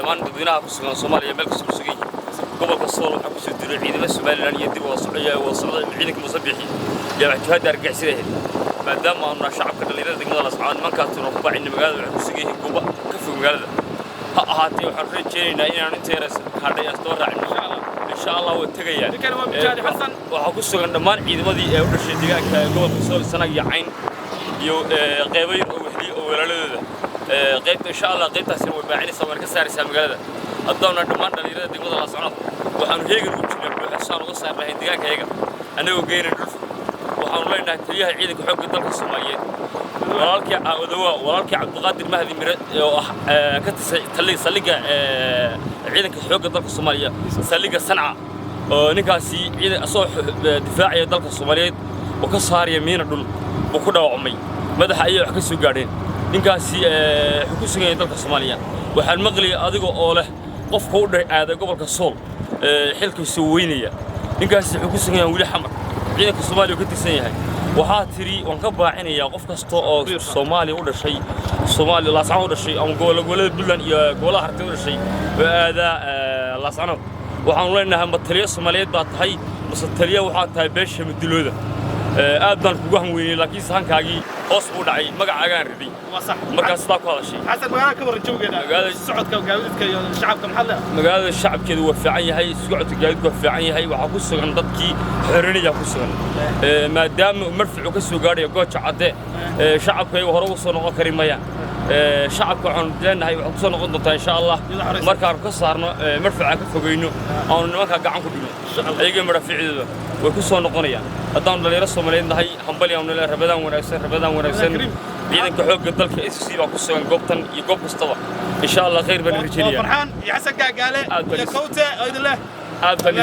دمان dadweynaha ku sugan Soomaaliya meel ka soo sugay gobolka Sool waxa ku soo diray ciidamada Soomaaliland iyo dib u socday ciidanka Musabbixi jabhada argagixisada maadaama aan shacabka dhalinyarada degmada la socon mankaatuna ku bacin magaalada waxa ku sugay goob ka fog magaalada ha ahaatee waxaan rajaynaynaa inaan inteeras hadhay asoo raacin insha Allah oo tagayaan ninkan waa Mijaad Xasan waxa ku sugan dhamaan ciidamadii ee u dhashay deegaanka gobolka Sool sanad iyo cayn iyo qaybayn oo wixii oo walaaladooda qaybta insha Allah qaybtaasina way baacinaysaa marka saaraysaa magaalada hadana dhamaan dhalinyarada degmada la socon waxaan heegan u jirnaa buuxsaan uga saarnaa deegaankayaga anagoo geynay dhul waxaan leenahay taliyaha ciidanka xoogga dalka Soomaaliyeed walaalkii Cabdiqaadir Mahdi Mire oo ka tirsan saldhigga ciidanka xoogga dalka Soomaaliya saldhigga Sanca oo ninkaasi ciidan asoo difaacaya dalka Soomaaliyeed oo ka saaraya miina dhul oo ku dhaawacmay madaxa ayay wax ka soo gaadheen ninkaasi wuxuu ku sugan yahay dalka Soomaaliya waxaan maqlay adiga oo leh qofka u dhacay gobolka Sool xilkiisu weynaya ninkaasi wuxuu ku sugan yahay wili xamar ciidanka Soomaaliya ka tirsan yahay waxaa tiri waan ka baacinayaa qof kasta oo Soomaaliya u dhashay Soomaaliya la socon u dhashay ama gobolada Puntland iyo golaha hartay u dhashay aada la socon waxaan leenahay mataliya Soomaaliyeed baa tahay mataliya waxa tahay beesha midilooda aad baan kugu hanweeyay laakiin sahankaagii hoos u dhacay magacaaga aan riday وصح markaas taa ku hadashay حسن magaalada ka waran joogayna socodka gaadiidka iyo shacabka maxalliga magaalada shacabkeedu waa fiican yahay socodka gaadiidku waa fiican yahay waxa ku sugan dadkii xorriyada ku sugan maadaama marfuuc ka soo gaadhay gooja cadde shacabka ay hore u soo noqon kari mayaan shacabka waxaan leenahay waxa ku soo noqon doontaa insha Allah markaan ka saarno marfuuca ka fogeyno aan nimanka gacan ku dhigno ayaga marfuucida way ku soo noqonayaan haddaan dhalinyaro Soomaaliyeed nahay hambali aan leeyahay rabadaan wanaagsan ciidanka xoogga dalka SC baa ku sugan goobtan iyo goob kastaba insha Allah khayr baan rajaynayaa farxaan iyo xasan gaagaale iyo kowte oo idin leh aad baan